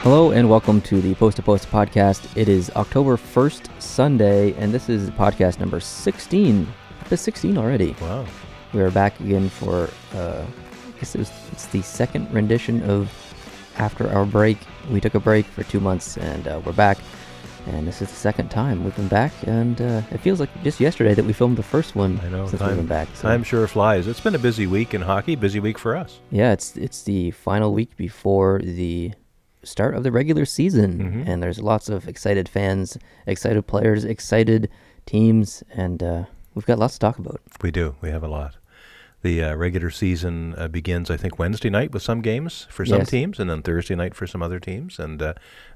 Hello and welcome to the Post to Post podcast. It is October 1st, Sunday, and this is podcast number 16. It's 16 already. Wow. We are back again for, I guess it's the second rendition of after our break. We took a break for 2 months and we're back. And this is the second time we've been back, and it feels like just yesterday that we filmed the first one. I know, since we've been back. So. Time sure flies. It's been a busy week in hockey, busy week for us. Yeah, it's the final week before the start of the regular season, and there's lots of excited fans, excited players, excited teams, and we've got lots to talk about. We do. We have a lot. The regular season begins, I think, Wednesday night with some games for some teams, and then Thursday night for some other teams. And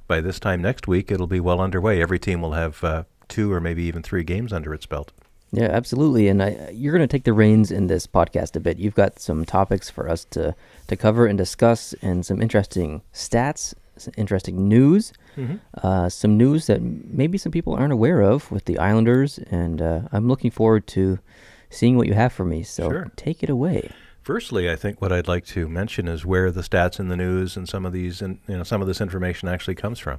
by this time next week, it'll be well underway. Every team will have 2 or maybe even 3 games under its belt. Yeah, absolutely. And you're going to take the reins in this podcast a bit. You've got some topics for us to cover and discuss, and some interesting stats, some interesting news, some news that maybe some people aren't aware of with the Islanders. And I'm looking forward to seeing what you have for me. So Take it away. Firstly, I think what I'd like to mention is where the stats in the news and some of these, and some of this information actually comes from.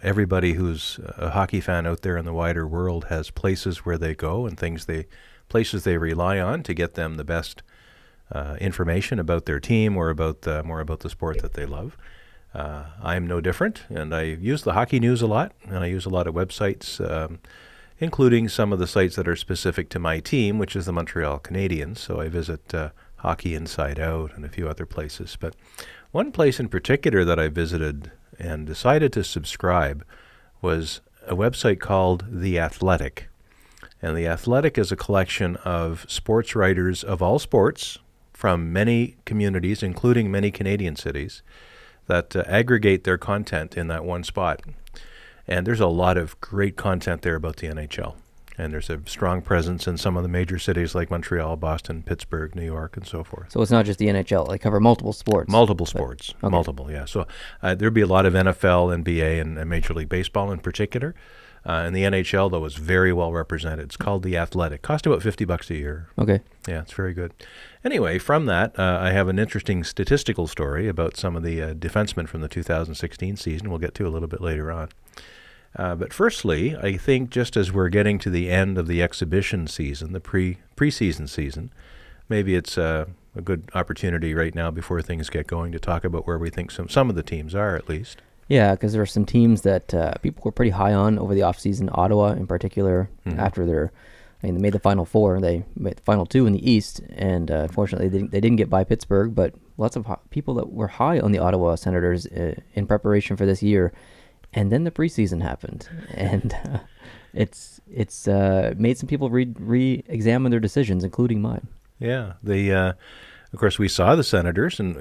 Everybody who's a hockey fan out there in the wider world has places where they go and places they rely on to get them the best information about their team or about more about the sport that they love. I'm no different, and I use the hockey news a lot, and I use a lot of websites, including some of the sites that are specific to my team, which is the Montreal Canadiens. So I visit Hockey Inside Out and a few other places. But one place in particular that I visited and decided to subscribe was a website called The Athletic. And The Athletic is a collection of sports writers of all sports from many communities, including many Canadian cities, that aggregate their content in that one spot. And there's a lot of great content there about the NHL. And there's a strong presence in some of the major cities like Montreal, Boston, Pittsburgh, New York, and so forth. So it's not just the NHL. They cover multiple sports. Multiple sports. Okay. Multiple, yeah. So there'd be a lot of NFL, NBA, and Major League Baseball in particular. And the NHL, though, is very well represented. It's called The Athletic. Cost about $50 a year. Okay. Yeah, it's very good. Anyway, from that, I have an interesting statistical story about some of the defensemen from the 2016 season we'll get to a little bit later on. But firstly, I think just as we're getting to the end of the exhibition season, the preseason season, maybe it's a good opportunity right now before things get going to talk about where we think some of the teams are, at least. Yeah, because there are some teams that people were pretty high on over the offseason. Ottawa, in particular, after they made the Final Four. They made the Final 2 in the East, and unfortunately they didn't get by Pittsburgh, but lots of people that were high on the Ottawa Senators in preparation for this year. And then the preseason happened, and it's made some people re-examine their decisions, including mine. Yeah, of course, we saw the Senators, and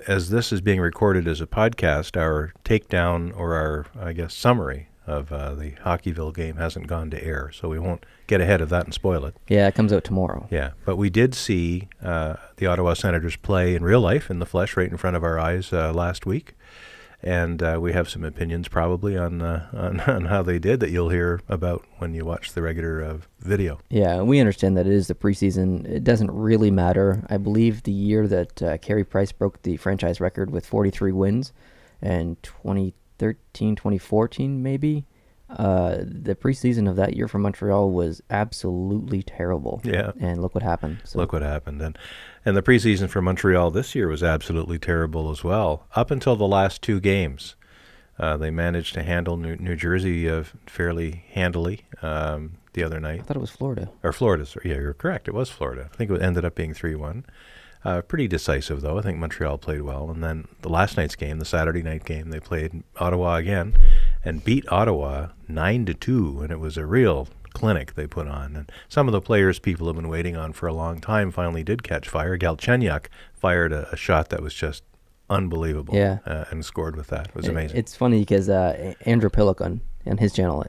as this is being recorded as a podcast, our takedown or our, I guess, summary of the Hockeyville game hasn't gone to air, so we won't get ahead of that and spoil it. Yeah, it comes out tomorrow. Yeah, but we did see the Ottawa Senators play in real life, in the flesh, right in front of our eyes last week. And we have some opinions probably on how they did that you'll hear about when you watch the regular video. Yeah, we understand that it is the preseason. It doesn't really matter. I believe the year that Carey Price broke the franchise record with 43 wins, and 2013, 2014 maybe, the preseason of that year for Montreal was absolutely terrible. Yeah. And look what happened. Look what happened. And the preseason for Montreal this year was absolutely terrible as well. Up until the last 2 games, they managed to handle New Jersey fairly handily the other night. I thought it was Florida. Or Florida. Yeah, you're correct. It was Florida. I think it ended up being 3-1. Pretty decisive, though. I think Montreal played well. And then the last night's game, the Saturday night game, they played Ottawa again and beat Ottawa 9-2, and it was a real clinic they put on. And some of the players people have been waiting on for a long time finally did catch fire. Galchenyuk fired a shot that was just unbelievable, and scored with that. It was amazing. It's funny because Andrew Pillock on his channel,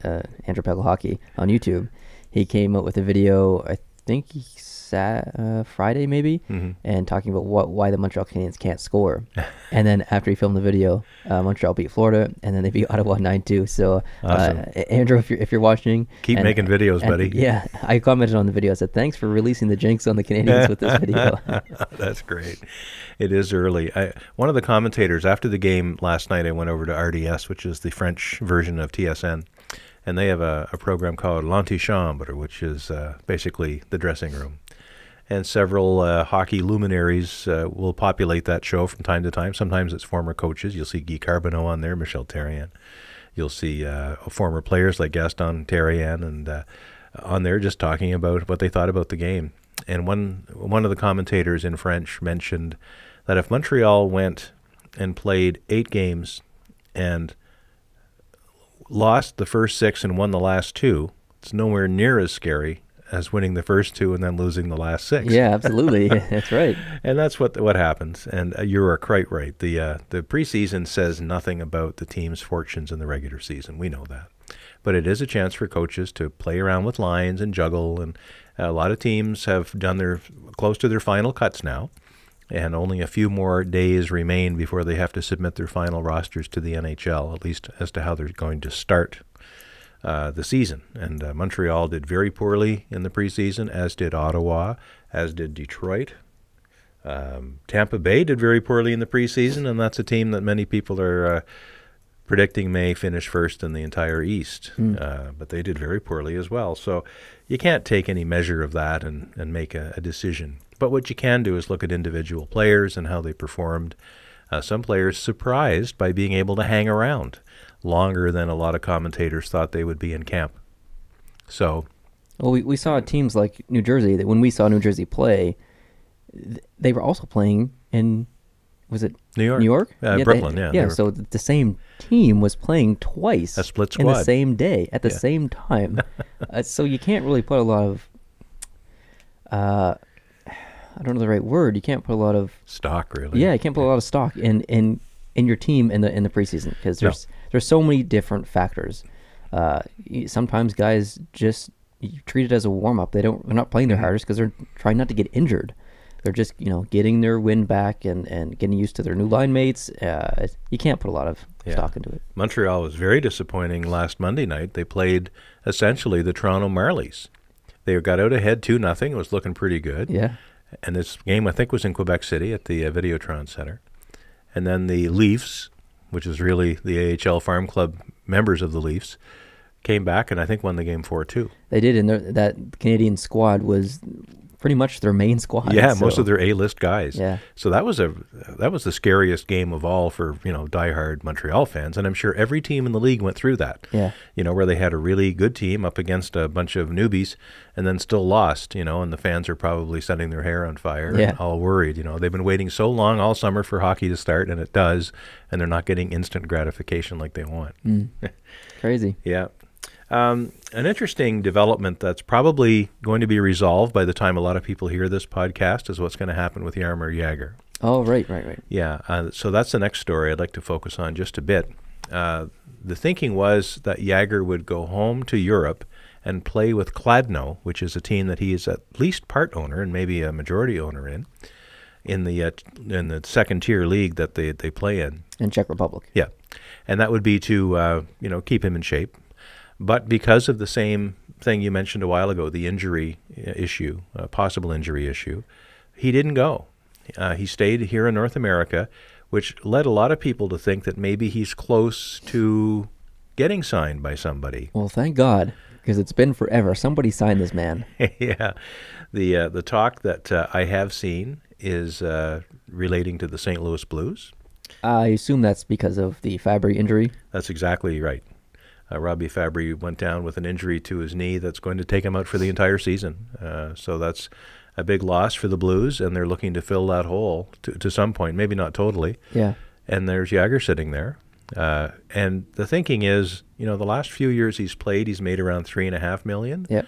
Andrew Pillock Hockey on YouTube, he came up with a video, I think Friday maybe, and talking about why the Montreal Canadiens can't score. And then after he filmed the video, Montreal beat Florida, and then they beat Ottawa 9-2. So awesome. Andrew, if you're watching, keep making videos, buddy. Yeah, I commented on the video. I said, thanks for releasing the jinx on the Canadiens with this video. That's great. It is early. One of the commentators after the game last night, I went over to RDS, which is the French version of TSN. And they have a program called L'Antichambre, which is basically the dressing room. And several hockey luminaries will populate that show from time to time. Sometimes it's former coaches. You'll see Guy Carbonneau on there, Michel Therrien. You'll see former players like Gaston Therrien and on there just talking about what they thought about the game. And one of the commentators in French mentioned that if Montreal went and played 8 games and lost the first 6 and won the last 2, it's nowhere near as scary as winning the first 2 and then losing the last 6. Yeah, absolutely. That's right. And that's what happens. And you are quite right. The preseason says nothing about the team's fortunes in the regular season. We know that. But it is a chance for coaches to play around with lines and juggle. And a lot of teams have done close to their final cuts now. And only a few more days remain before they have to submit their final rosters to the NHL, at least as to how they're going to start the season. And Montreal did very poorly in the preseason, as did Ottawa, as did Detroit. Tampa Bay did very poorly in the preseason, and that's a team that many people are predicting may finish first in the entire East. But they did very poorly as well. So you can't take any measure of that and make a decision. But what you can do is look at individual players and how they performed. Some players surprised by being able to hang around longer than a lot of commentators thought they would be in camp. So, well, we saw teams like New Jersey, that when we saw New Jersey play, they were also playing in, was it New York? New York? Brooklyn, Yeah, so the same team was playing twice. A split squad. In the same day, at the same time. So you can't really put a lot of, I don't know the right word. You can't put a lot of stock, really. Yeah, you can't put a lot of stock in your team in the preseason, because there's so many different factors. Sometimes guys just treat it as a warm up. They're not playing their hardest because they're trying not to get injured. They're just getting their wind back and getting used to their new line mates. You can't put a lot of stock into it. Montreal was very disappointing last Monday night. They played essentially the Toronto Marlies. They got out ahead 2-0. It was looking pretty good. Yeah. And this game, I think, was in Quebec City at the Videotron Center. And then the Leafs, which is really the AHL Farm Club members of the Leafs, came back and I think won the game 4-2. They did, and that Canadian squad was pretty much their main squad. Yeah, most of their A-list guys. Yeah. So that was the scariest game of all for diehard Montreal fans, and I'm sure every team in the league went through that. Yeah. Where they had a really good team up against a bunch of newbies, and then still lost. And the fans are probably setting their hair on fire, and all worried. They've been waiting so long all summer for hockey to start, and it does, and they're not getting instant gratification like they want. Crazy. Yeah. An interesting development that's probably going to be resolved by the time a lot of people hear this podcast is what's going to happen with Jaromir Jagr. Oh, right. Yeah, so that's the next story I'd like to focus on just a bit. The thinking was that Jagr would go home to Europe and play with Kladno, which is a team that he is at least part owner and maybe a majority owner in the second-tier league that they play in. In Czech Republic. Yeah, and that would be to keep him in shape. But because of the same thing you mentioned a while ago, the injury issue, possible injury issue, he didn't go. He stayed here in North America, which led a lot of people to think that maybe he's close to getting signed by somebody. Well, thank God, because it's been forever. Somebody signed this man. Yeah. The talk that I have seen is relating to the St. Louis Blues. I assume that's because of the Fabry injury. That's exactly right. Robbie Fabry went down with an injury to his knee that's going to take him out for the entire season. So that's a big loss for the Blues, and they're looking to fill that hole to some point, maybe not totally. Yeah. And there's Jagr sitting there. And the thinking is, the last few years he's played, he's made around $3.5 million. Yep.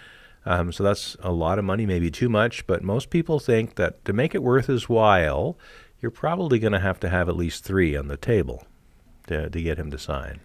So that's a lot of money, maybe too much, but most people think that to make it worth his while, you're probably going to have at least $3 on the table to get him to sign.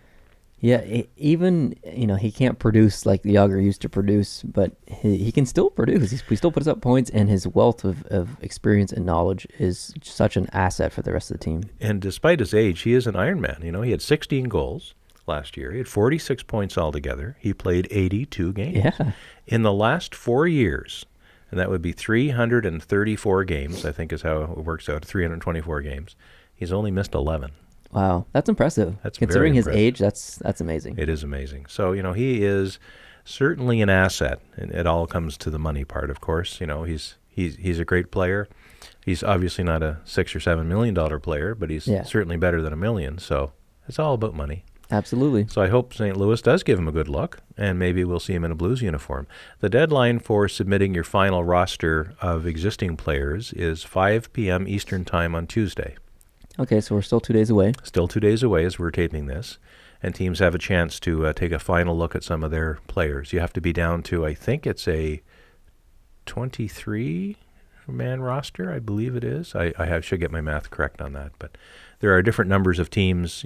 Yeah, even, he can't produce like Yager used to produce, but he can still produce. He still puts up points, and his wealth of experience and knowledge is such an asset for the rest of the team. And despite his age, he is an Ironman. He had 16 goals last year. He had 46 points altogether. He played 82 games. Yeah. In the last 4 years, and that would be 334 games, I think is how it works out, 324 games. He's only missed 11. Wow, that's impressive. That's Considering very his impressive. age, that's amazing. It is amazing. So, he is certainly an asset. And it all comes to the money part, of course. He's a great player. He's obviously not a $6 or $7 million player, but he's certainly better than $1 million. So it's all about money. Absolutely. So I hope St. Louis does give him a good look, and maybe we'll see him in a Blues uniform. The deadline for submitting your final roster of existing players is 5 p.m. Eastern Time on Tuesday. Okay, so we're still 2 days away. Still 2 days away as we're taping this, and teams have a chance to take a final look at some of their players. You have to be down to, I think it's a 23-man roster, I believe it is. I should get my math correct on that, but there are different numbers of teams.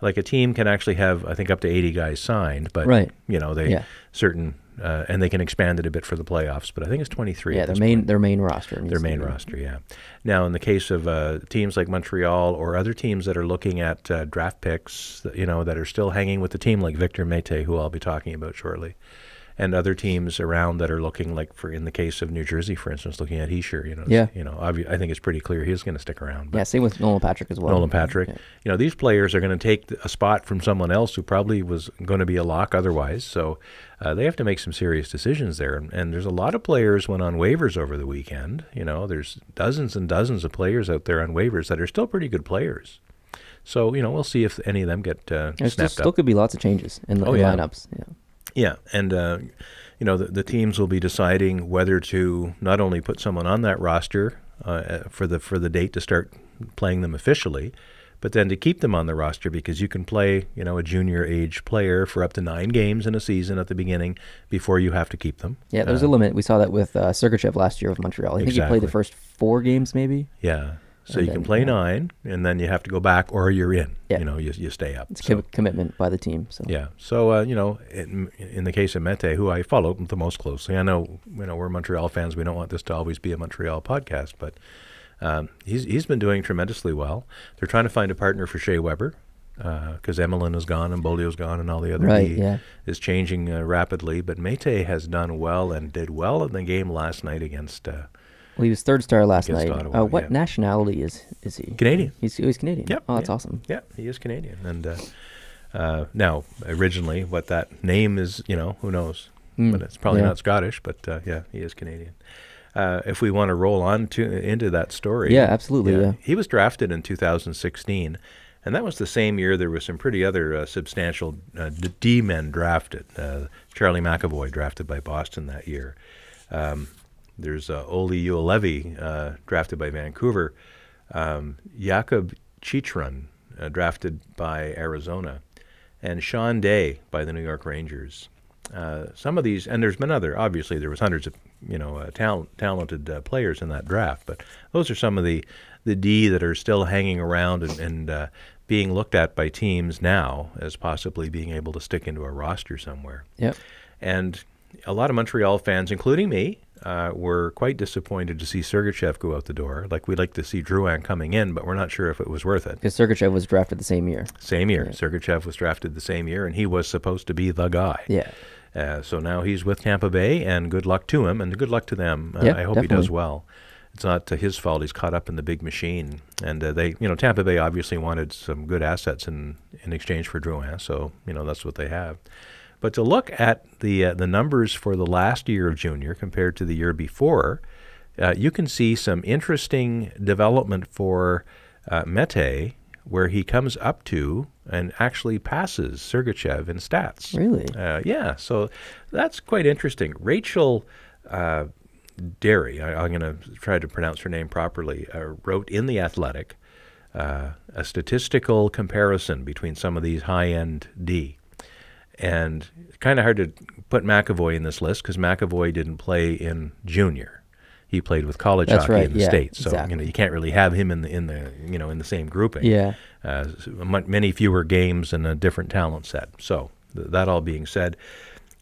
Like a team can actually have, I think, up to 80 guys signed, but certain and they can expand it a bit for the playoffs. But I think it's 23. Yeah, their main roster. Their main roster, yeah. Now, in the case of teams like Montreal or other teams that are looking at draft picks, that are still hanging with the team, like Victor Mete, who I'll be talking about shortly, and other teams around that are looking, like in the case of New Jersey, for instance, looking at Heischer. I think it's pretty clear he's going to stick around. But same with Nolan Patrick as well. Nolan Patrick. Yeah. These players are going to take a spot from someone else who probably was going to be a lock otherwise. So they have to make some serious decisions there. And there's a lot of players went on waivers over the weekend. There's dozens and dozens of players out there on waivers that are still pretty good players. So, we'll see if any of them get snapped up. There still could be lots of changes in the lineups. Yeah. Yeah, and the teams will be deciding whether to not only put someone on that roster for the date to start playing them officially, but then to keep them on the roster, because you can play a junior age player for up to 9 games in a season at the beginning before you have to keep them. Yeah, there's a limit. We saw that with Sergachev last year with Montreal. I think he played the first 4 games maybe. Yeah. So you can play 9, and then you have to go back, or you're in. Yeah. You stay up. It's commitment by the team. So yeah. So in the case of Mete, who I follow the most closely, I know we're Montreal fans. We don't want this to always be a Montreal podcast, but he's been doing tremendously well. They're trying to find a partner for Shea Weber, because Emelin is gone and Bolio's gone and all the other is changing rapidly. But Mete has done well and did well in the game last night against. Well, he was third star last night. Ottawa, what nationality is he? Canadian. He's Canadian. Yep. Oh, that's awesome. Yeah, he is Canadian. And now, originally, what that name is, who knows? But it's probably not Scottish. But he is Canadian. If we want to roll on into that story, yeah, absolutely. Yeah. He was drafted in 2016, and that was the same year there was some pretty other substantial D-men drafted. Charlie McAvoy drafted by Boston that year. There's Olli Juolevi, drafted by Vancouver. Jakob Chychrun, drafted by Arizona. And Sean Day by the New York Rangers. Some of these, and there's been obviously there was hundreds of talented players in that draft, but those are some of the D that are still hanging around and being looked at by teams now as possibly being able to stick into a roster somewhere. Yep. And a lot of Montreal fans, including me, were quite disappointed to see Sergachev go out the door. Like, we'd like to see Drouin coming in, but we're not sure if it was worth it. Because Sergachev was drafted the same year. Same year. Yeah. Sergachev was drafted the same year, and he was supposed to be the guy. Yeah. So now he's with Tampa Bay, and good luck to him, and good luck to them. I hope definitely. he does well. It's not his fault. He's caught up in the big machine. And Tampa Bay obviously wanted some good assets in exchange for Drouin, so, that's what they have. But to look at the numbers for the last year of junior compared to the year before, you can see some interesting development for Mete, where he comes up to and actually passes Sergachev in stats. Really? Yeah, so that's quite interesting. Rachel Derry, I'm going to try to pronounce her name properly, wrote in The Athletic a statistical comparison between some of these high-end D. And it's kind of hard to put McAvoy in this list because McAvoy didn't play in junior. he played with college That's hockey right. in the Yeah, States. So exactly. you can't really have him in the same grouping. Yeah. Many fewer games and a different talent set. So that all being said,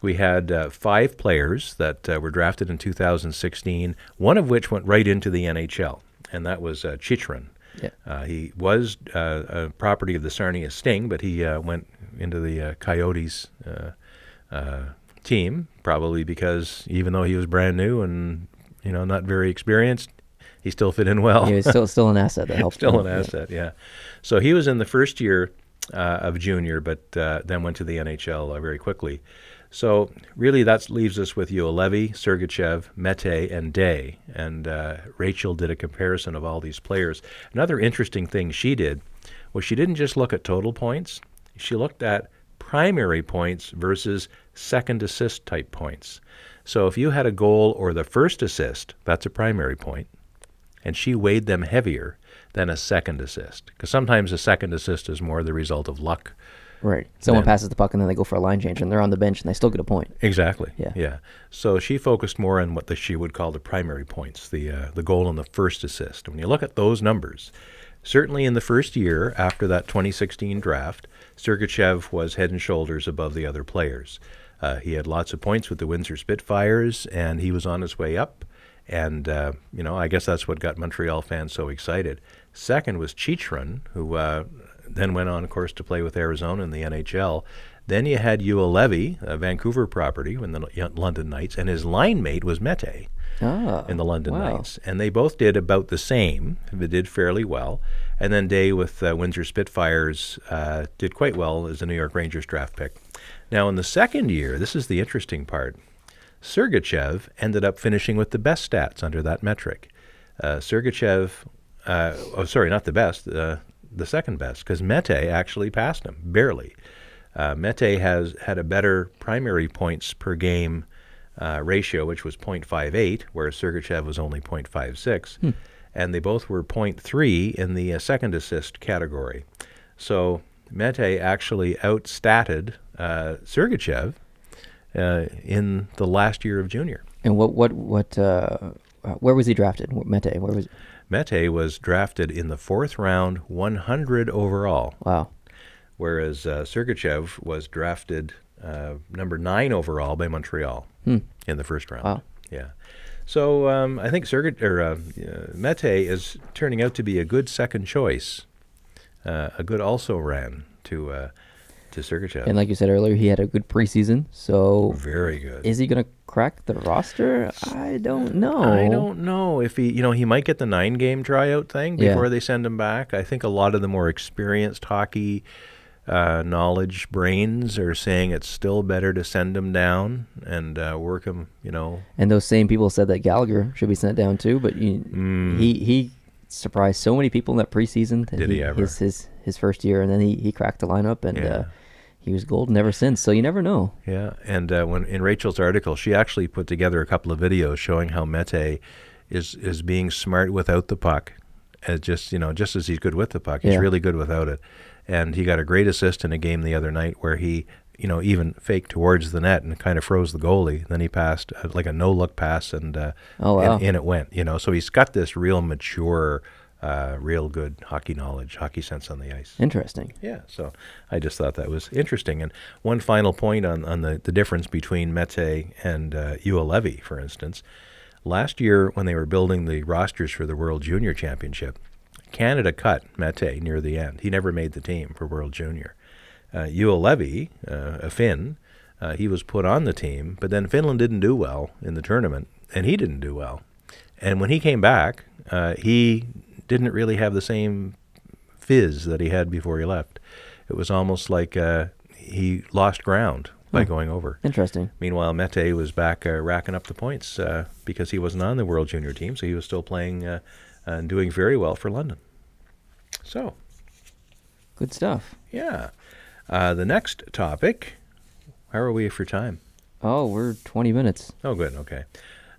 we had 5 players that were drafted in 2016, one of which went right into the NHL, and that was Chychrun. Yeah. He was a property of the Sarnia Sting, but he went into the Coyotes team, probably because even though he was brand new and not very experienced, he still fit in well. He was still an asset that helped. Still an asset, yeah. So he was in the first year of junior, but then went to the NHL very quickly. So really that leaves us with Ulevi, Sergachev, Mete, and Day. And Rachel did a comparison of all these players. Another interesting thing she did was she didn't just look at total points. She looked at primary points versus second assist type points. So if you had a goal or the first assist, that's a primary point. And she weighed them heavier than a second assist. Because sometimes a second assist is more the result of luck. Right. Someone passes the puck and then they go for a line change and they're on the bench and they still get a point. Exactly. Yeah. Yeah. So she focused more on what she would call the primary points, the goal and the first assist. When you look at those numbers, certainly in the first year after that 2016 draft, Sergachev was head and shoulders above the other players. He had lots of points with the Windsor Spitfires, and he was on his way up. And, I guess that's what got Montreal fans so excited. Second was Chychrun, who then went on, of course, to play with Arizona in the NHL. Then you had Ulevi, a Vancouver property, in the London Knights, and his line mate was Mete in the London Knights. And they both did about the same. They did fairly well. And then Day with Windsor Spitfires did quite well as a New York Rangers draft pick. Now, in the second year, this is the interesting part, Sergachev ended up finishing with the best stats under that metric. Sergachev, not the best, the second best, because Mete actually passed him, barely. Mete had a better primary points per game ratio, which was 0.58, whereas Sergachev was only 0.56. And they both were 0.3 in the second assist category. So Mete actually outstatted Sergachev in the last year of junior. And where was he drafted? Mete, where was? Mete was drafted in the 4th round, 100 overall. Wow. Whereas Sergachev was drafted number 9 overall by Montreal in the first round. Wow. Yeah. So I think Mete is turning out to be a good second choice, a good also-ran to Sergachev. And like you said earlier, he had a good preseason. So very good. Is he going to crack the roster? I don't know. I don't know if he might get the 9-game tryout thing before they send him back. I think a lot of the more experienced hockey knowledge brains are saying it's still better to send him down and work him, And those same people said that Gallagher should be sent down too, but he surprised so many people in that preseason. Did he ever? His first year, and then he cracked the lineup, and he was golden ever since. So you never know. Yeah, and when in Rachel's article, she actually put together a couple of videos showing how Mete is being smart without the puck, just as he's good with the puck, he's really good without it. And he got a great assist in a game the other night where he, even faked towards the net and kind of froze the goalie. Then he passed like a no-look pass, and in it went. So he's got this real mature, real good hockey knowledge, hockey sense on the ice. Interesting. Yeah, so I just thought that was interesting. And one final point on the difference between Mete and Ulevi, for instance. Last year, when they were building the rosters for the World Junior Championship, Canada cut Mete near the end. He never made the team for World Junior. Ulevi, a Finn, he was put on the team, but then Finland didn't do well in the tournament, and he didn't do well. And when he came back, he didn't really have the same fizz that he had before he left. It was almost like he lost ground by going over. Interesting. Meanwhile, Mete was back racking up the points because he wasn't on the World Junior team, so he was still playing and doing very well for London. So, good stuff. Yeah. The next topic, how are we for time? Oh, we're 20 minutes. Oh, good. Okay.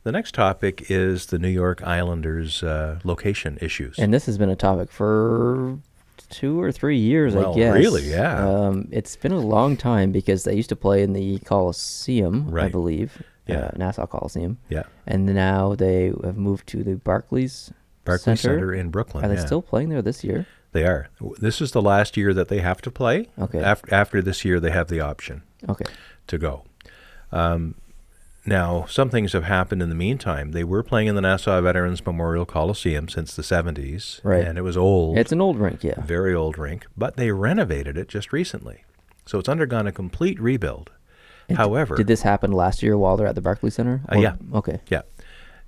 The next topic is the New York Islanders' location issues. And this has been a topic for 2 or 3 years, I guess. Really, yeah. It's been a long time because they used to play in the Coliseum, I believe. Nassau Coliseum. Yeah. And now they have moved to the Barclays Center in Brooklyn. Are they still playing there this year? They are. This is the last year that they have to play. Okay. After this year, they have the option to go. Now, some things have happened in the meantime. They were playing in the Nassau Veterans Memorial Coliseum since the 70s. Right. And it was old. It's an old rink, yeah. Very old rink. But they renovated it just recently. So it's undergone a complete rebuild. And However... Did this happen last year while they're at the Barclays Center? Yeah. Okay. Yeah.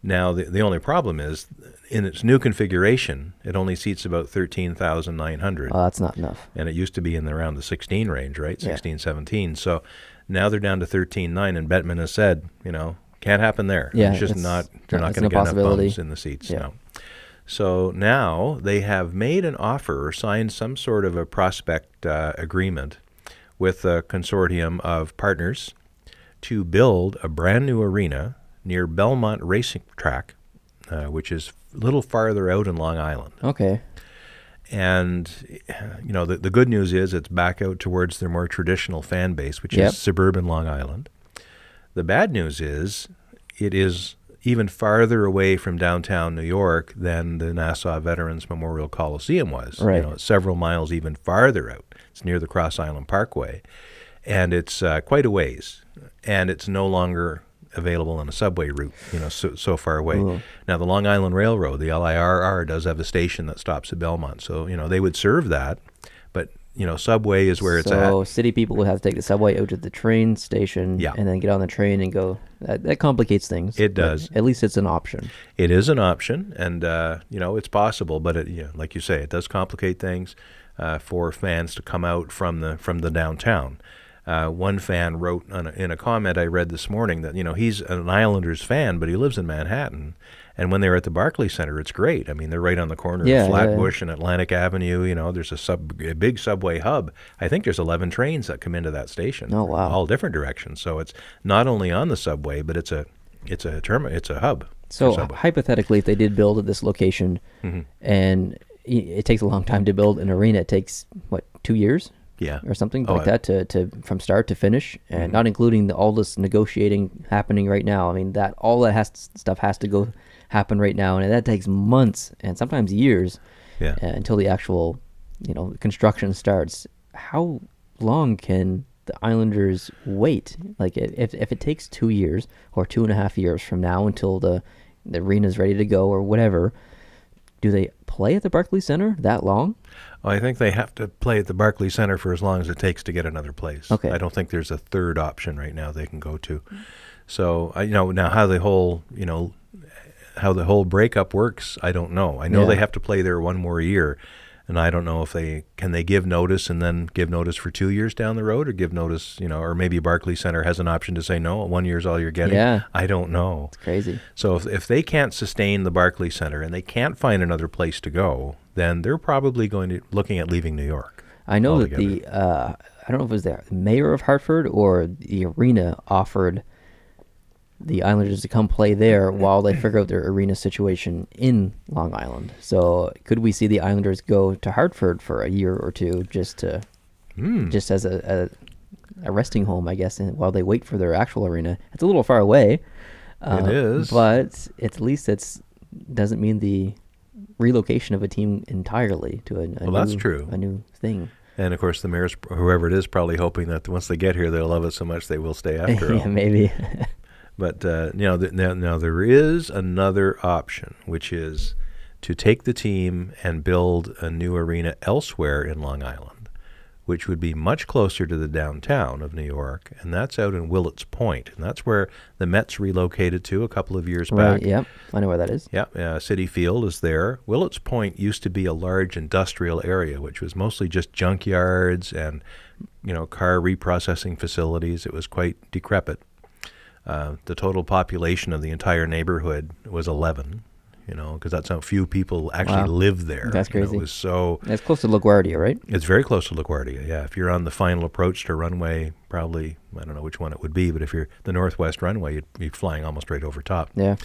Now, the only problem is, in its new configuration, it only seats about 13,900. Oh, that's not enough. And it used to be in around the 16 range, right? 16, Yeah. 17. So now they're down to 13.9, and Bettman has said, can't happen there. Yeah, it's just not, they're not it's going to a get enough possibility. bums in the seats. Yeah. No. So now they have made an offer or signed some sort of a prospect agreement with a consortium of partners to build a brand new arena near Belmont Racing Track, which is a little farther out in Long Island. Okay. And, the good news is it's back out towards their more traditional fan base, which is suburban Long Island. The bad news is it is even farther away from downtown New York than the Nassau Veterans Memorial Coliseum was. Right. It's several miles even farther out. It's near the Cross Island Parkway. And it's quite a ways. And it's no longer available on a subway route, so far away. Ooh. Now, the Long Island Railroad, the LIRR, does have a station that stops at Belmont. So, they would serve that. But, subway is where it's at. So city people would have to take the subway out to the train station and then get on the train and go. That complicates things. It does. At least it's an option. It is an option, and, it's possible. But, like you say, it does complicate things for fans to come out from the downtown. One fan wrote in a comment I read this morning that, he's an Islanders fan, but he lives in Manhattan. And when they're at the Barclays Center, it's great. I mean, they're right on the corner of Flatbush and Atlantic Avenue. There's a big subway hub. I think there's 11 trains that come into that station. Oh, wow. All different directions. So it's not only on the subway, but it's a hub. So hypothetically, if they did build at this location, and it takes a long time to build an arena, it takes, 2 years? Yeah. Or something like that to from start to finish, and not including all this negotiating happening right now. I mean, all that stuff has to go happen right now, and that takes months and sometimes years until the actual construction starts. How long can the Islanders wait? Like, if it takes 2 years or 2.5 years from now until the arena's ready to go or whatever, do they play at the Barclays Center that long? I think they have to play at the Barclays Center for as long as it takes to get another place. Okay. I don't think there's a third option right now they can go to. So, now how the whole breakup works, I don't know. I know they have to play there one more year, and I don't know if they give notice and then give notice for 2 years down the road, or give notice, or maybe Barclays Center has an option to say, no, 1 year is all you're getting. Yeah. I don't know. It's crazy. So if they can't sustain the Barclays Center and they can't find another place to go, then they're probably looking at leaving New York. I know altogether. that I don't know if it was the mayor of Hartford or the arena offered the Islanders to come play there while they figure out their arena situation in Long Island. So could we see the Islanders go to Hartford for a year or two just as a resting home, I guess, while they wait for their actual arena? It's a little far away. It is. But at least doesn't mean the relocation of a team entirely to that's true. A new thing. And of course, the mayor's, whoever it is, probably hoping that once they get here, they'll love it so much they will stay after all. Yeah, maybe. But now there is another option, which is to take the team and build a new arena elsewhere in Long Island, which would be much closer to the downtown of New York, and that's out in Willets Point, and that's where the Mets relocated to a couple of years back. Right. Yep. I know where that is. Yeah, Citi Field is there. Willets Point used to be a large industrial area, which was mostly just junkyards and car reprocessing facilities. It was quite decrepit. The total population of the entire neighborhood was 11, because that's how few people actually live there. That's crazy. It's close to LaGuardia, right? It's very close to LaGuardia, yeah. If you're on the final approach to runway, probably, I don't know which one it would be, but if you're the northwest runway, you'd be flying almost right over top. Yeah.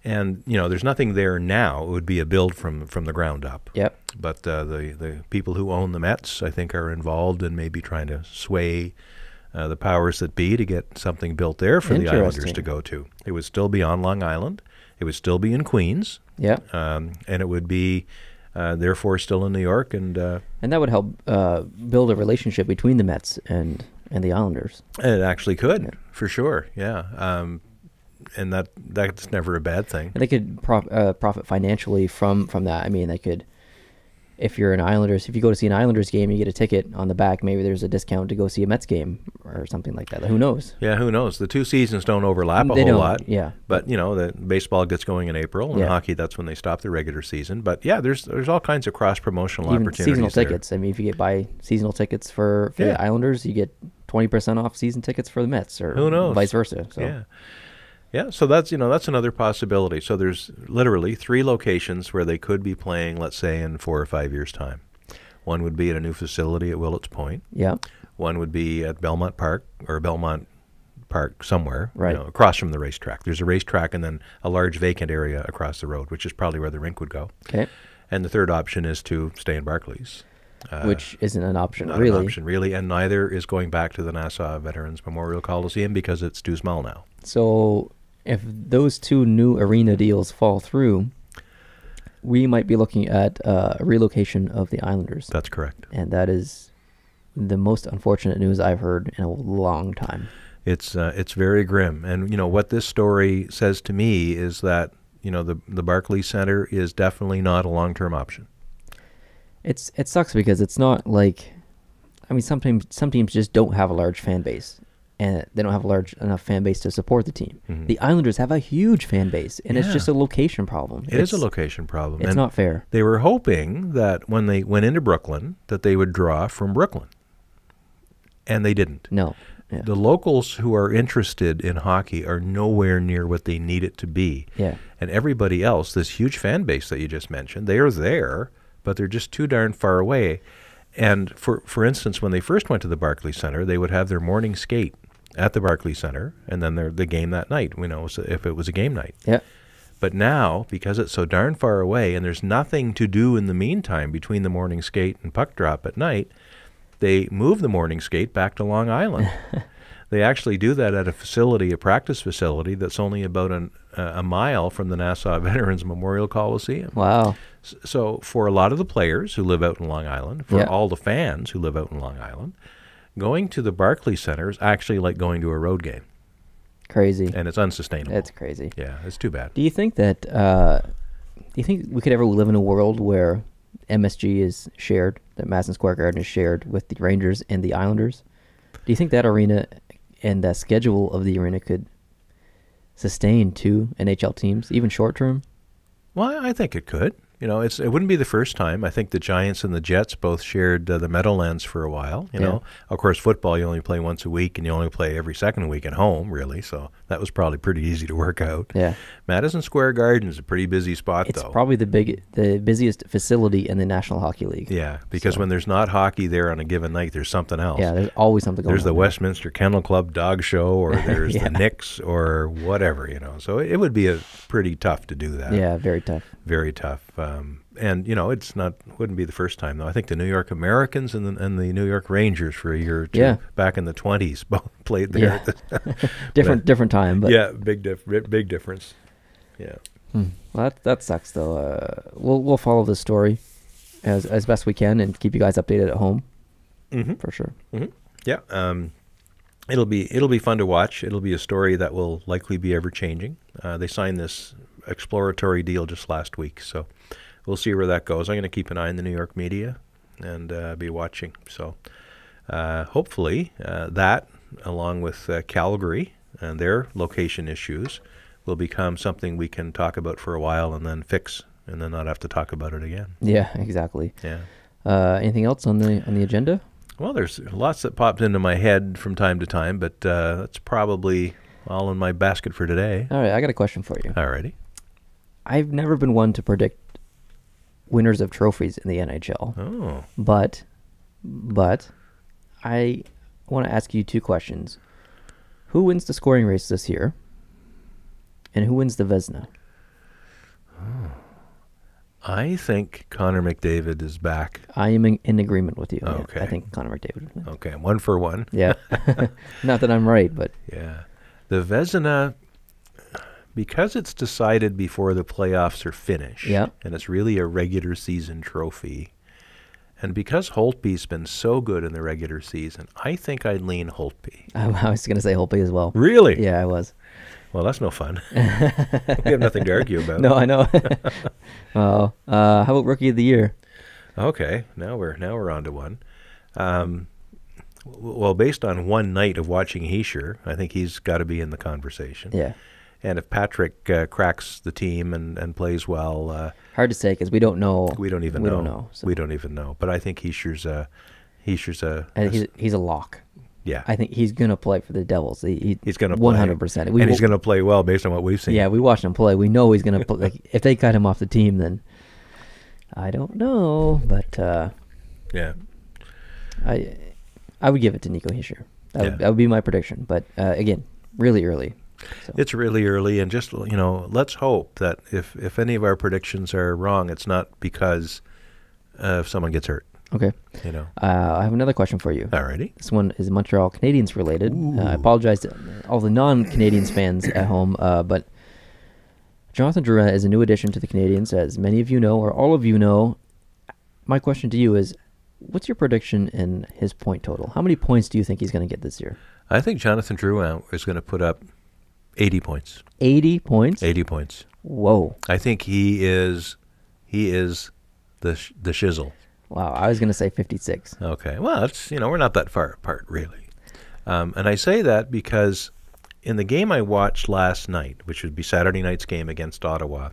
And, there's nothing there now. It would be a build from the ground up. Yep. But the people who own the Mets, I think, are involved in maybe trying to sway the powers that be to get something built there for the Islanders Interesting. to go to. It would still be on Long Island. It would still be in Queens. Yeah. And it would be, therefore, still in New York. And that would help build a relationship between the Mets and the Islanders. it actually could, for sure, yeah. And that's never a bad thing. And they could profit financially from that. I mean, they could, if you're an Islanders, if you go to see an Islanders game, you get a ticket on the back. Maybe there's a discount to go see a Mets game or something like that. Who knows? Yeah, who knows? The two seasons don't overlap a They whole don't, lot. yeah. But, the baseball gets going in April, and Yeah. hockey, that's when they stop the regular season. But, yeah, there's all kinds of cross-promotional Even opportunities seasonal there. tickets. I mean, if you buy seasonal tickets for Yeah. the Islanders, you get 20% off season tickets for the Mets, or Who knows? vice versa. So. Yeah. Yeah, so that's another possibility. So there's literally 3 locations where they could be playing, let's say, in 4 or 5 years' time. One would be at a new facility at Willets Point. Yeah. One would be at Belmont Park or Belmont Park somewhere, Right. across from the racetrack. There's a racetrack and then a large vacant area across the road, which is probably where the rink would go. Okay. And the third option is to stay in Barclays. Which isn't an option, Not really. an option, really, and neither is going back to the Nassau Veterans Memorial Coliseum because it's too small now. So if those 2 new arena deals fall through, we might be looking at a relocation of the Islanders. That's correct. And that is the most unfortunate news I've heard in a long time. It's very grim, and what this story says to me is that the Barclays Center is definitely not a long-term option. It sucks because it's not like, I mean, some teams just don't have a large fan base, and they don't have a large enough fan base to support the team. Mhm. The Islanders have a huge fan base, and it's Yeah. just a location problem. It is a location problem. It's and not fair. They were hoping that when they went into Brooklyn, that they would draw from Brooklyn, and they didn't. No. Yeah. The locals who are interested in hockey are nowhere near what they need it to be. Yeah. And everybody else, this huge fan base that you just mentioned, they are there, but they're just too darn far away. And for instance, when they first went to the Barclays Center, they would have their morning skate at the Barclays Center, and then the game that night, if it was a game night. Yeah. But now, because it's so darn far away and there's nothing to do in the meantime between the morning skate and puck drop at night, they move the morning skate back to Long Island. They actually do that at a practice facility that's only about a mile from the Nassau Veterans Memorial Coliseum. Wow. So for a lot of the players who live out in Long Island, for Yeah. all the fans who live out in Long Island, going to the Barclays Center is actually like going to a road game, Crazy. and it's unsustainable. It's crazy. Yeah, it's too bad. Do you think that we could ever live in a world where MSG is shared, that Madison Square Garden is shared with the Rangers and the Islanders? Do you think that arena and the schedule of the arena could sustain 2 NHL teams, even short term? Well, I think it could. It wouldn't be the first time. I think the Giants and the Jets both shared the Meadowlands for a while. Of course, football you only play once a week, and you only play every second week at home, really. So that was probably pretty easy to work out. Yeah. Madison Square Garden is a pretty busy spot, It's though. probably the busiest facility in the National Hockey League. Yeah, because So- when there's not hockey there on a given night, there's something else. Yeah, there's always something going There's on. the Westminster Kennel Club dog show, or there's Yeah. the Knicks, or whatever. So it would be pretty tough to do that. Yeah, very tough. Very tough. And wouldn't be the first time, though. I think the New York Americans and the New York Rangers for a year or two Yeah. back in the 20s both played there. Different time, but Yeah, big difference. Yeah. Well, that sucks though. We'll follow this story as best we can and keep you guys updated at home, for sure. Yeah. It'll be fun to watch. It'll be a story that will likely be ever changing. They signed this exploratory deal just last week, so we'll see where that goes. I'm going to keep an eye on the New York media and be watching. So hopefully that, along with Calgary and their location issues, will become something we can talk about for a while and then fix, and then not have to talk about it again. Yeah, exactly. Yeah. Anything else on the agenda? Well, there's lots that pops into my head from time to time, but that's probably all in my basket for today. All right, I got a question for you. Alrighty. I've never been one to predict winners of trophies in the NHL, Oh. but I want to ask you 2 questions. Who wins the scoring race this year? And who wins the Vezina? I think Connor McDavid is back. I am in agreement with you. Okay. I think Connor McDavid. Okay, 1-for-1. Yeah. Not that I'm right, but. Yeah. The Vezina, because it's decided before the playoffs are finished, Yeah. and it's really a regular season trophy, and because Holtby's been so good in the regular season, I think I'd lean Holtby. I was going to say Holtby as well. Really? Yeah, I was. Well, that's no fun. We have nothing to argue about. No, I know. How about Rookie of the Year? Okay, now we're on to one. Well, based on one night of watching Heischer, I think he's got to be in the conversation. Yeah. And if Patrick cracks the team and plays well, hard to say because we don't know. We don't even know. So. We don't even know. But I think Heischer's a he's a lock. Yeah, I think he's gonna play for the Devils. He's gonna play 100%, and he's gonna play well based on what we've seen. Yeah, we watched him play. We know he's gonna play. Like, if they cut him off the team, then I don't know. But yeah, I would give it to Nico Hischier. That would be my prediction. But again, really early. So. It's really early, and just let's hope that if any of our predictions are wrong, it's not because someone gets hurt. Okay. I have another question for you. Alrighty. This one is Montreal Canadiens related. I apologize to all the non-Canadiens fans at home, but Jonathan Drouin is a new addition to the Canadiens, as many of you know, or all of you know. My question to you is, what's your prediction in his point total? How many points do you think he's going to get this year? I think Jonathan Drouin is going to put up 80 points. 80 points? 80 points. Whoa. I think he is the shizzle. Wow, I was going to say 56. Okay, well, it's we're not that far apart, really. And I say that because in the game I watched last night, which would be Saturday night's game against Ottawa,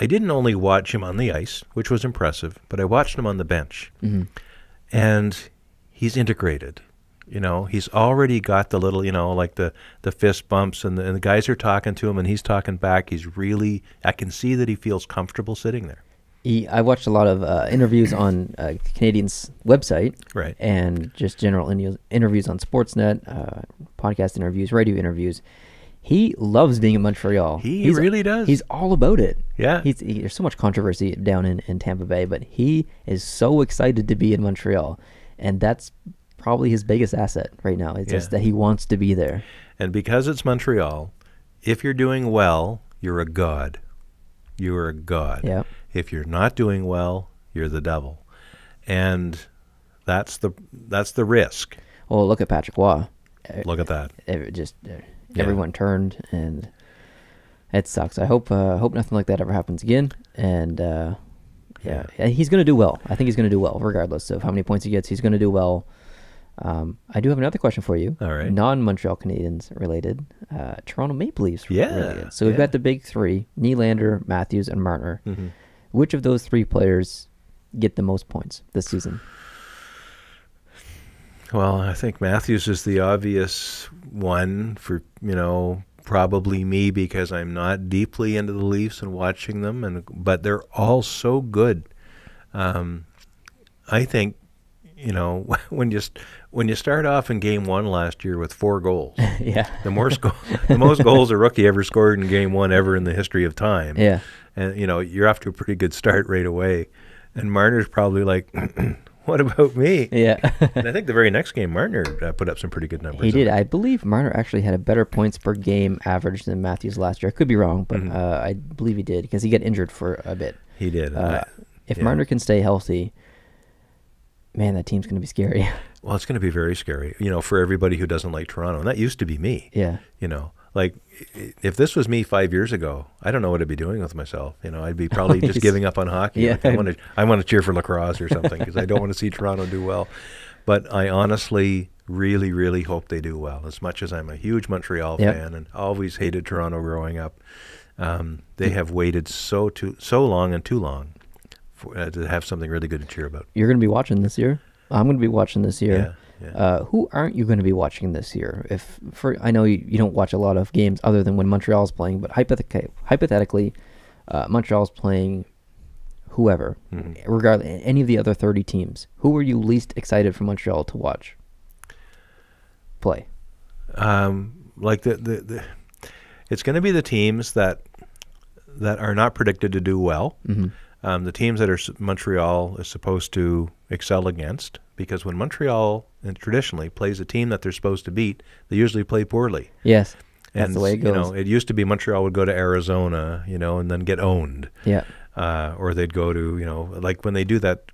I didn't only watch him on the ice, which was impressive, but I watched him on the bench. Mm-hmm. And he's integrated. He's already got the little, like the fist bumps, and the guys are talking to him, and he's talking back. I can see that he feels comfortable sitting there. I watched a lot of interviews on Canadiens' website, right, and just general interviews on Sportsnet, podcast interviews, radio interviews. He loves being in Montreal. He really does. He's all about it. Yeah. There's so much controversy down in Tampa Bay, but he is so excited to be in Montreal, and that's probably his biggest asset right now. It's just that he wants to be there. And because it's Montreal, if you're doing well, you're a god. You are a god. Yeah. If you're not doing well, you're the devil. And that's the risk. Well, look at Patrick Waugh. Look at that. Everyone turned, and it sucks. I hope nothing like that ever happens again. And he's going to do well. I think he's going to do well, regardless of how many points he gets. He's going to do well. I do have another question for you. All right. Non-Montreal Canadiens related. Toronto Maple Leafs related. So we've got the big three: Nylander, Matthews, and Marner. Mm-hmm. Which of those three players get the most points this season? Well, I think Matthews is the obvious one for, probably me, because I'm not deeply into the Leafs and watching them, but they're all so good. I think, when you start off in game one last year with 4 goals, the most goals a rookie ever scored in game one ever in the history of time. Yeah. And, you're off to a pretty good start right away. And Marner's probably like, what about me? Yeah. And I think the very next game, Marner put up some pretty good numbers. He did. I believe Marner actually had a better points per game average than Matthews last year. I could be wrong, but I believe he did, because he got injured for a bit. He did. If Marner can stay healthy, man, that team's going to be scary. Well, it's going to be very scary, for everybody who doesn't like Toronto. And that used to be me. Yeah. Like, if this was me 5 years ago, I don't know what I'd be doing with myself. I'd be probably just giving up on hockey. Yeah. Like I want to cheer for lacrosse or something, because I don't want to see Toronto do well. But I honestly really, really hope they do well. As much as I'm a huge Montreal fan and always hated Toronto growing up, they have waited so long and too long to have something really good to cheer about. You're going to be watching this year? I'm going to be watching this year. Yeah. Who aren't you going to be watching this year? I know you don't watch a lot of games other than when Montreal's playing, but hypothetically, Montreal's playing whoever, regardless, any of the other 30 teams. Who are you least excited for Montreal to watch play? Like it's going to be the teams that are not predicted to do well. The teams that Montreal is supposed to excel against, because when Montreal traditionally plays a team that they're supposed to beat, they usually play poorly. Yes, that's the way it goes. You know, it used to be Montreal would go to Arizona, you know, and then get owned. Yeah. Or they'd go to, you know, like when they do that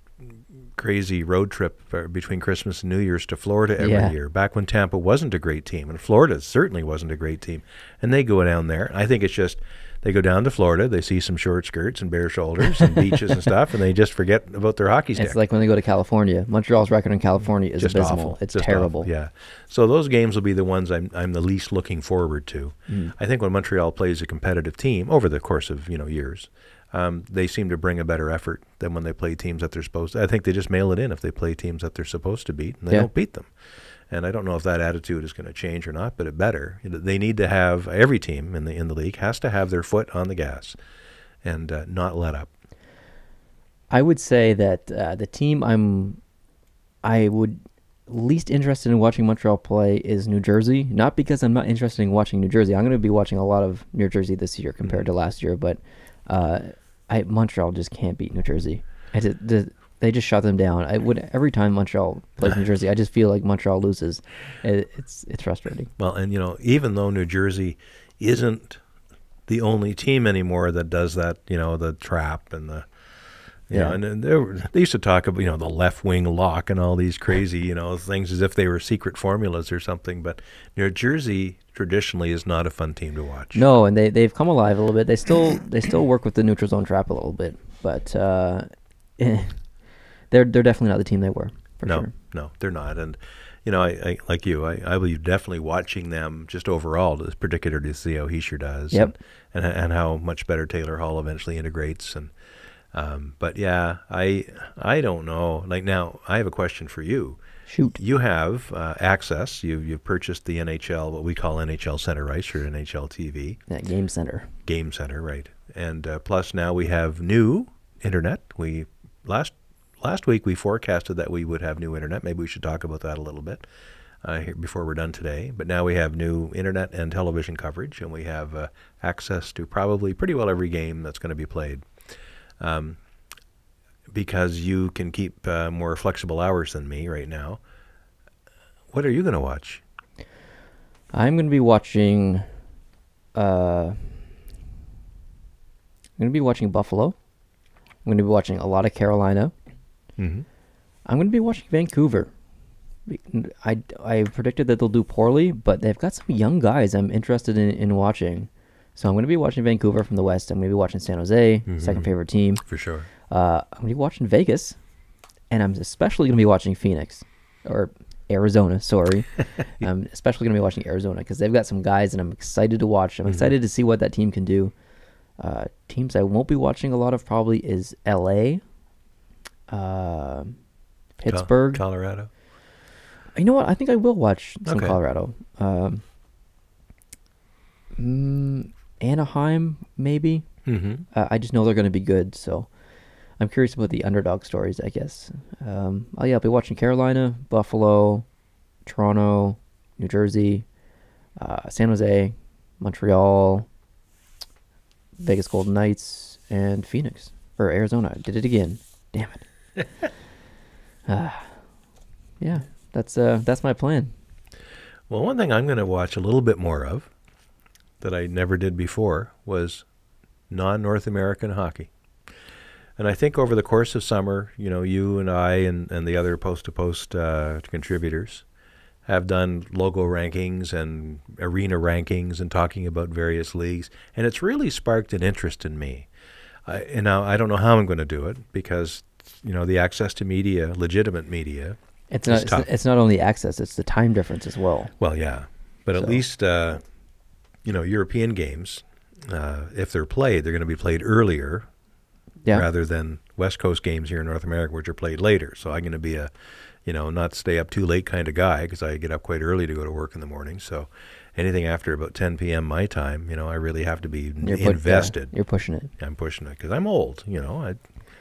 crazy road trip between Christmas and New Year's to Florida every year, back when Tampa wasn't a great team, and Florida certainly wasn't a great team, and they go down there. I think it's just they go down to Florida, they see some short skirts and bare shoulders and beaches and stuff, and they just forget about their hockey stick. It's like when they go to California. Montreal's record in California is just abysmal. Awful. It's just terrible. Awful. Yeah. So those games will be the ones I'm the least looking forward to. I think when Montreal plays a competitive team over the course of, you know, years, they seem to bring a better effort than when they play teams that they're supposed to. I think they just mail it in if they play teams that they're supposed to beat, and they don't beat them. And I don't know if that attitude is going to change or not, but it better. They need to have, every team in the league has to have their foot on the gas and not let up. I would say that the team I would least interested in watching Montreal play is New Jersey. Not because I'm not interested in watching New Jersey. I'm going to be watching a lot of New Jersey this year compared to last year, but Montreal just can't beat New Jersey. They just shut them down. Every time Montreal plays New Jersey, I just feel like Montreal loses. It's frustrating. Well, and you know, even though New Jersey isn't the only team anymore that does that, you know, the trap and the, you know, and they used to talk about, you know, the left wing lock and all these crazy, you know, things as if they were secret formulas or something. But New Jersey traditionally is not a fun team to watch. No, and they've come alive a little bit. They still work with the neutral zone trap a little bit, but they're definitely not the team they were. For sure. No, they're not. And you know, I like you, I will be definitely watching them just overall, particularly to see how Heischer does, and how much better Taylor Hall eventually integrates. And but yeah, I don't know. Like now, I have a question for you. Shoot. You have access. You've purchased the NHL, what we call NHL Center rights for NHL TV. Yeah, Game Center. Game Center, right? And plus now we have new internet. We last week we forecasted that we would have new internet. Maybe we should talk about that a little bit here before we're done today. But now we have new internet and television coverage, and we have access to probably pretty well every game that's going to be played. Because you can keep more flexible hours than me right now. What are you going to watch? I'm going to be watching. I'm going to be watching Buffalo. I'm going to be watching a lot of Carolina. Mm-hmm. I'm going to be watching Vancouver. I predicted that they'll do poorly, but they've got some young guys I'm interested in watching. So I'm going to be watching Vancouver from the West. I'm going to be watching San Jose, second favorite team. For sure. I'm going to be watching Vegas, and I'm especially going to be watching Phoenix, or Arizona, sorry. I'm especially going to be watching Arizona because they've got some guys, and I'm excited to watch. I'm excited to see what that team can do. Teams I won't be watching a lot of probably is L.A., Pittsburgh. Colorado. You know what? I think I will watch some Colorado. Anaheim, maybe. I just know they're going to be good, so I'm curious about the underdog stories, I guess. I'll be watching Carolina, Buffalo, Toronto, New Jersey, San Jose, Montreal, Vegas Golden Knights, and Phoenix. Or Arizona. I did it again. Damn it. Yeah, that's my plan. Well, one thing I'm going to watch a little bit more of that I never did before was non-North American hockey. And I think over the course of summer, you know, you and I and the other post-to-post contributors have done logo rankings and arena rankings and talking about various leagues. And it's really sparked an interest in me. And now I don't know how I'm going to do it because, you know, the access to media, legitimate media, it's not only access, it's the time difference as well. Well, yeah. But at least, you know, European games, if they're played, they're going to be played earlier rather than West Coast games here in North America, which are played later. So I'm going to be not stay up too late kind of guy because I get up quite early to go to work in the morning. So anything after about 10 p.m. my time, you know, I really have to be invested. You're pushing it. I'm pushing it because I'm old, you know.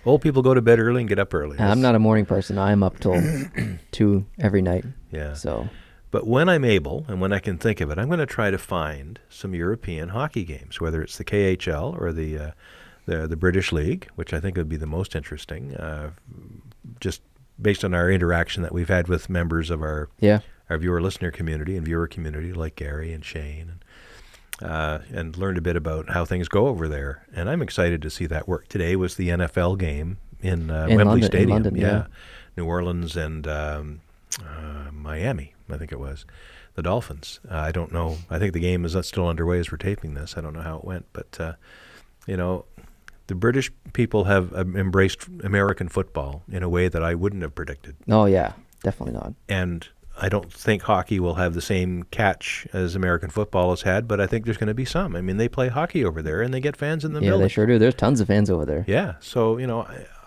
Old people go to bed early and get up early. I'm not a morning person. I'm up till 2 every night. Yeah. So, but when I'm able and when I can think of it, I'm going to try to find some European hockey games, whether it's the KHL or the the British League, which I think would be the most interesting, just based on our interaction that we've had with members of our viewer-listener community and viewer community like Gary and Shane, and learned a bit about how things go over there. And I'm excited to see that work. Today was the NFL game in Wembley London, Stadium. in London, yeah. New Orleans and Miami, I think it was. The Dolphins. I don't know. I think the game is still underway as we're taping this. I don't know how it went. But, the British people have embraced American football in a way that I wouldn't have predicted. Oh, yeah. Definitely not. And I don't think hockey will have the same catch as American football has had, but I think there's going to be some. I mean, they play hockey over there, and they get fans in the building. Yeah, they sure do. There's tons of fans over there. Yeah. So,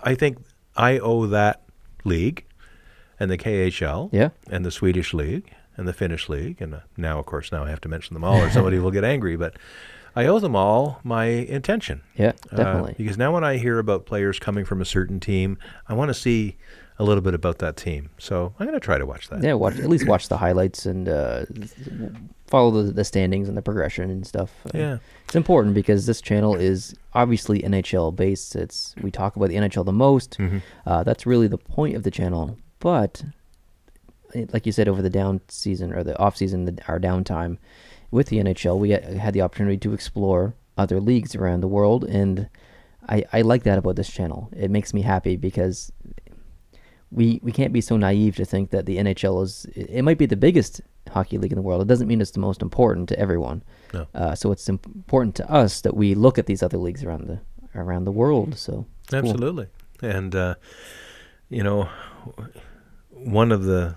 I think I owe that league and the KHL and the Swedish league and the Finnish league, and now I have to mention them all or somebody will get angry, but I owe them all my intention. Yeah, definitely. Because now when I hear about players coming from a certain team, I want to see a little bit about that team. So I'm going to try to watch that. Yeah, at least watch the highlights and follow the standings and the progression and stuff. It's important because this channel is obviously NHL based. We talk about the NHL the most. That's really the point of the channel. But like you said, over the down season or the off season, our downtime with the NHL, we had the opportunity to explore other leagues around the world, and I like that about this channel. It makes me happy because we can't be so naive to think that the NHL it might be the biggest hockey league in the world. It doesn't mean it's the most important to everyone. No. So it's important to us that we look at these other leagues around the world. So absolutely, cool. And one of the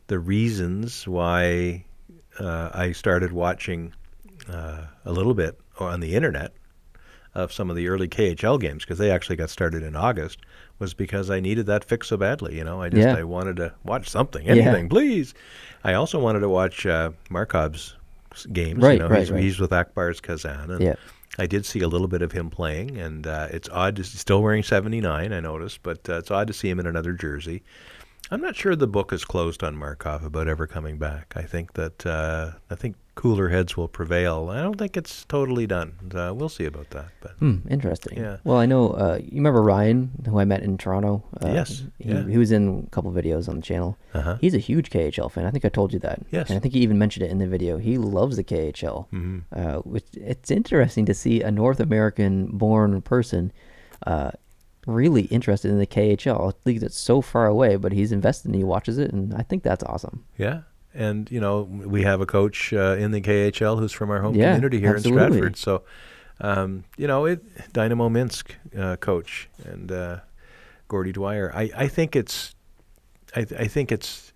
reasons why I started watching a little bit on the internet of some of the early KHL games, because they actually got started in August, was because I needed that fix so badly. I wanted to watch something, anything, please. I also wanted to watch Markov's games. He's with Akbars Kazan, and I did see a little bit of him playing, and it's odd. He's still wearing 79, I noticed, but it's odd to see him in another jersey. I'm not sure the book is closed on Markov about ever coming back. I think that cooler heads will prevail. I don't think it's totally done. We'll see about that. But interesting. Yeah. Well, I know you remember Ryan, who I met in Toronto. Yes. He was in a couple videos on the channel. He's a huge KHL fan. I think I told you that. Yes. And I think he even mentioned it in the video. He loves the KHL. Which it's interesting to see a North American-born person really interested in the KHL, a league that's so far away, but he's invested and he watches it, and I think that's awesome. Yeah, and we have a coach in the KHL who's from our home community here in Stratford. So, Dynamo Minsk coach and Gordie Dwyer. I think it's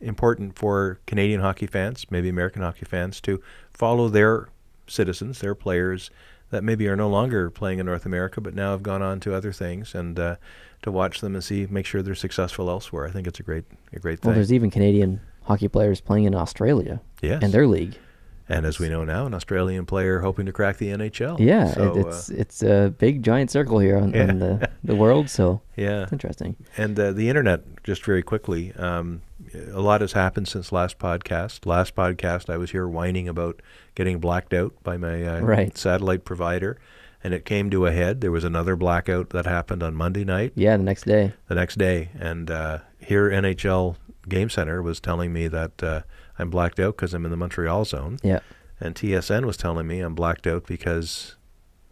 important for Canadian hockey fans, maybe American hockey fans, to follow their citizens, their players that maybe are no longer playing in North America, but now have gone on to other things, and to watch them and make sure they're successful elsewhere. I think it's a great thing. Well, there's even Canadian hockey players playing in Australia. Yes. And their league. And as we know now, an Australian player hoping to crack the NHL. Yeah, so, it's a big giant circle here on the world, so it's interesting. And the internet, just very quickly, a lot has happened since last podcast. Last podcast, I was here whining about getting blacked out by my satellite provider, and it came to a head. There was another blackout that happened on Monday night. Yeah, the next day. And here NHL Game Center was telling me that I'm blacked out because I'm in the Montreal zone. Yeah. And TSN was telling me I'm blacked out because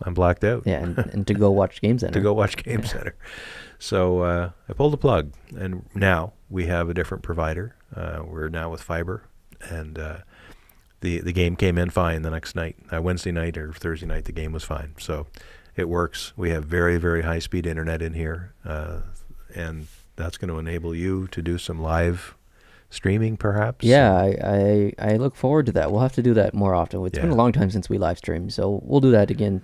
I'm blacked out. Yeah, and to go watch Game Center. To go watch Game Center. So I pulled the plug, and now we have a different provider. We're now with fiber, and the game came in fine the next night. Wednesday night or Thursday night, the game was fine. So it works. We have very, very high-speed internet in here, and that's going to enable you to do some live streaming, perhaps. Yeah, I look forward to that. We'll have to do that more often. It's been a long time since we live streamed, so we'll do that again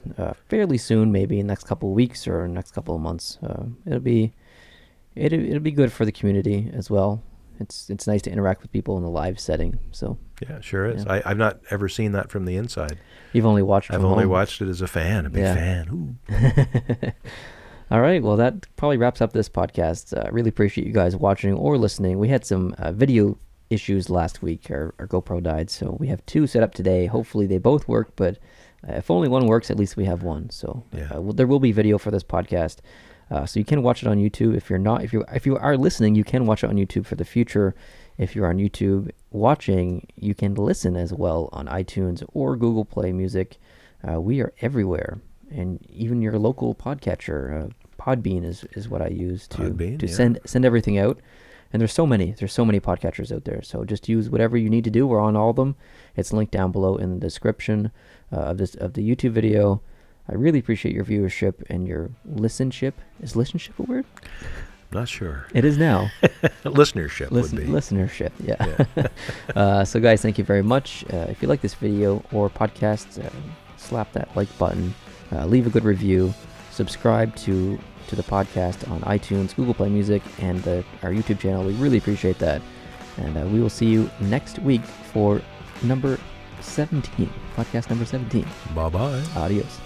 fairly soon, maybe in the next couple of weeks or next couple of months. It'll be good for the community as well. It's nice to interact with people in the live setting. So yeah, sure is. Yeah. I've not ever seen that from the inside. You've only watched it. I've only watched it as a fan, a big fan. Ooh. All right, well, that probably wraps up this podcast. Really appreciate you guys watching or listening. We had some video issues last week. Our GoPro died, so we have two set up today. Hopefully they both work, but If only one works, at least we have one. So Yeah. there will be video for this podcast. So you can watch it on YouTube. If you are listening, you can watch it on YouTube for the future. If you're on YouTube watching, you can listen as well on iTunes or Google Play Music. We are everywhere, and even your local podcatcher. Podbean is what I use to send everything out. And there's so many podcatchers out there. So just use whatever you need to do. We're on all of them. It's linked down below in the description of the YouTube video. I really appreciate your viewership and your listenership. Is listenership a word? Not sure. It is now. Listenership would be. Listenership, yeah. So guys, thank you very much. If you like this video or podcast, slap that like button. Leave a good review. Subscribe to the podcast on iTunes, Google Play Music, and our YouTube channel. We really appreciate that. And we will see you next week for number 17, podcast number 17. Bye-bye. Adios.